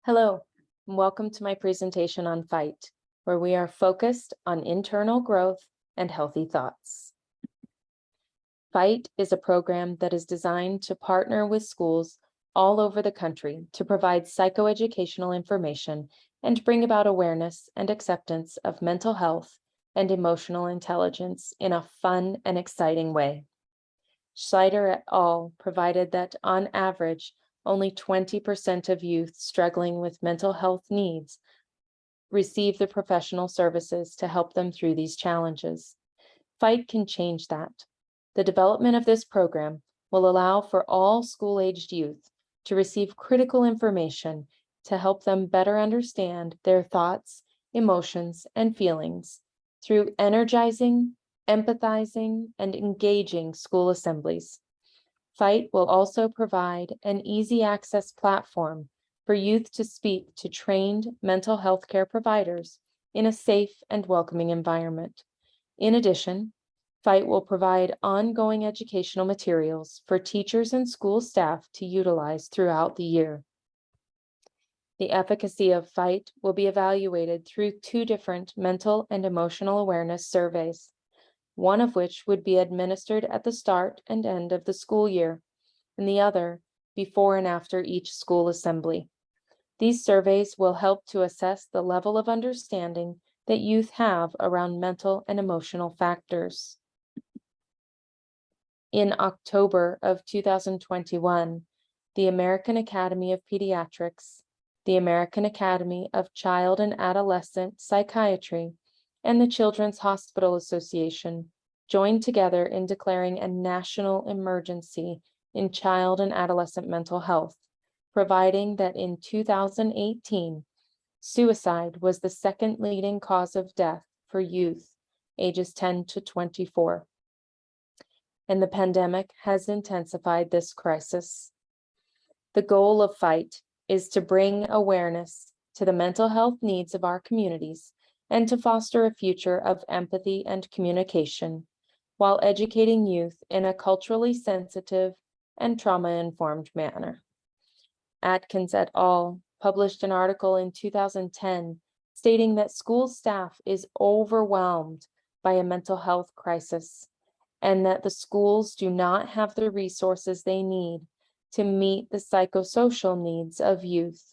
Hello, and welcome to my presentation on F.I.G.H.T, where we are focused on internal growth and healthy thoughts. F.I.G.H.T is a program that is designed to partner with schools all over the country to provide psychoeducational information and bring about awareness and acceptance of mental health and emotional intelligence in a fun and exciting way. Schneider et al. Provided that on average, only 20% of youth struggling with mental health needs receive the professional services to help them through these challenges. F.I.G.H.T can change that. The development of this program will allow for all school-aged youth to receive critical information to help them better understand their thoughts, emotions, and feelings through energizing, empathizing, and engaging school assemblies. F.I.G.H.T will also provide an easy access platform for youth to speak to trained mental health care providers in a safe and welcoming environment. In addition, F.I.G.H.T will provide ongoing educational materials for teachers and school staff to utilize throughout the year. The efficacy of F.I.G.H.T will be evaluated through two different mental and emotional awareness surveys, one of which would be administered at the start and end of the school year, and the other before and after each school assembly. These surveys will help to assess the level of understanding that youth have around mental and emotional factors. In October of 2021, the American Academy of Pediatrics, the American Academy of Child and Adolescent Psychiatry, and the Children's Hospital Association joined together in declaring a national emergency in child and adolescent mental health, providing that in 2018, suicide was the second leading cause of death for youth ages 10 to 24. And the pandemic has intensified this crisis. The goal of F.I.G.H.T is to bring awareness to the mental health needs of our communities and to foster a future of empathy and communication, while educating youth in a culturally sensitive and trauma-informed manner. Atkins et al. Published an article in 2010 stating that school staff is overwhelmed by a mental health crisis and that the schools do not have the resources they need to meet the psychosocial needs of youth.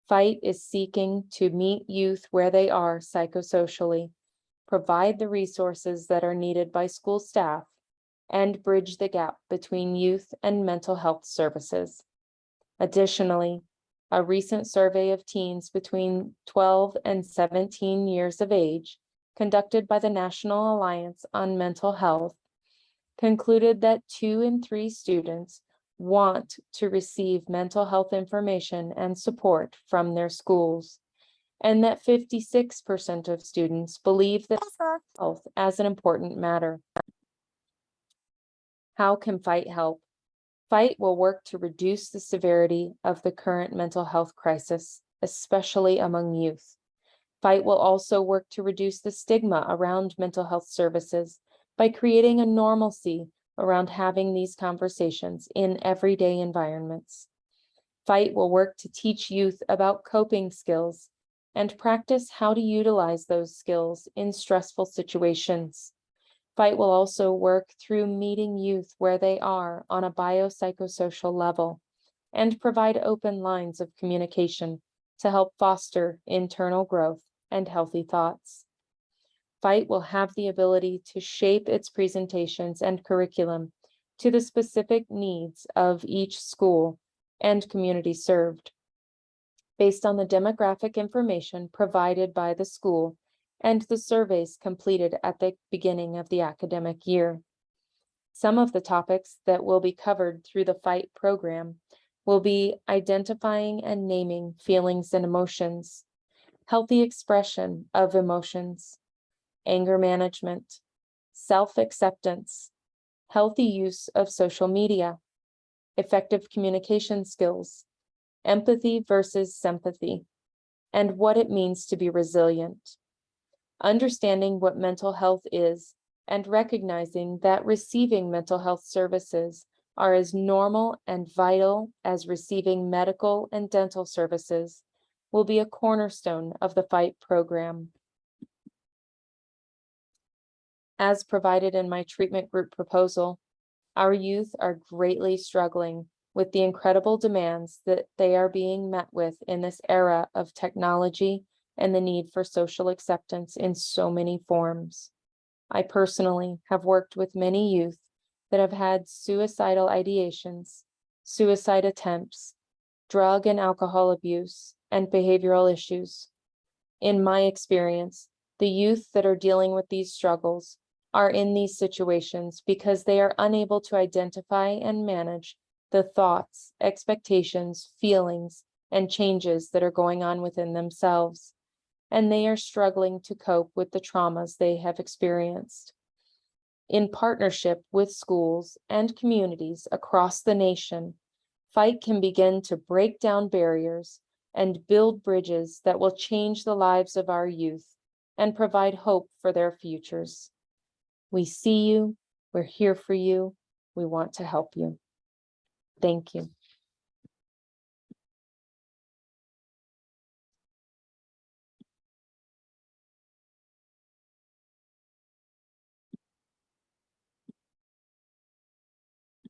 F.I.G.H.T is seeking to meet youth where they are psychosocially, provide the resources that are needed by school staff, and bridge the gap between youth and mental health services. Additionally, a recent survey of teens between 12 and 17 years of age, conducted by the National Alliance on Mental Health, concluded that 2 in 3 students want to receive mental health information and support from their schools, and that 56% of students believe that health as an important matter. How can F.I.G.H.T help? F.I.G.H.T will work to reduce the severity of the current mental health crisis, especially among youth. F.I.G.H.T will also work to reduce the stigma around mental health services by creating a normalcy around having these conversations in everyday environments. F.I.G.H.T will work to teach youth about coping skills and practice how to utilize those skills in stressful situations. F.I.G.H.T will also work through meeting youth where they are on a biopsychosocial level and provide open lines of communication to help foster internal growth and healthy thoughts. F.I.G.H.T will have the ability to shape its presentations and curriculum to the specific needs of each school and community served, based on the demographic information provided by the school and the surveys completed at the beginning of the academic year. Some of the topics that will be covered through the F.I.G.H.T program will be identifying and naming feelings and emotions, healthy expression of emotions, anger management, self-acceptance, healthy use of social media, effective communication skills, empathy versus sympathy, and what it means to be resilient. Understanding what mental health is and recognizing that receiving mental health services are as normal and vital as receiving medical and dental services will be a cornerstone of the F.I.G.H.T program. As provided in my treatment group proposal, our youth are greatly struggling with the incredible demands that they are being met with in this era of technology and the need for social acceptance in so many forms. I personally have worked with many youth that have had suicidal ideations, suicide attempts, drug and alcohol abuse, and behavioral issues. In my experience, the youth that are dealing with these struggles are in these situations because they are unable to identify and manage the thoughts, expectations, feelings, and changes that are going on within themselves, and they are struggling to cope with the traumas they have experienced. In partnership with schools and communities across the nation, F.I.G.H.T can begin to break down barriers and build bridges that will change the lives of our youth and provide hope for their futures. We see you, we're here for you, we want to help you. Thank you.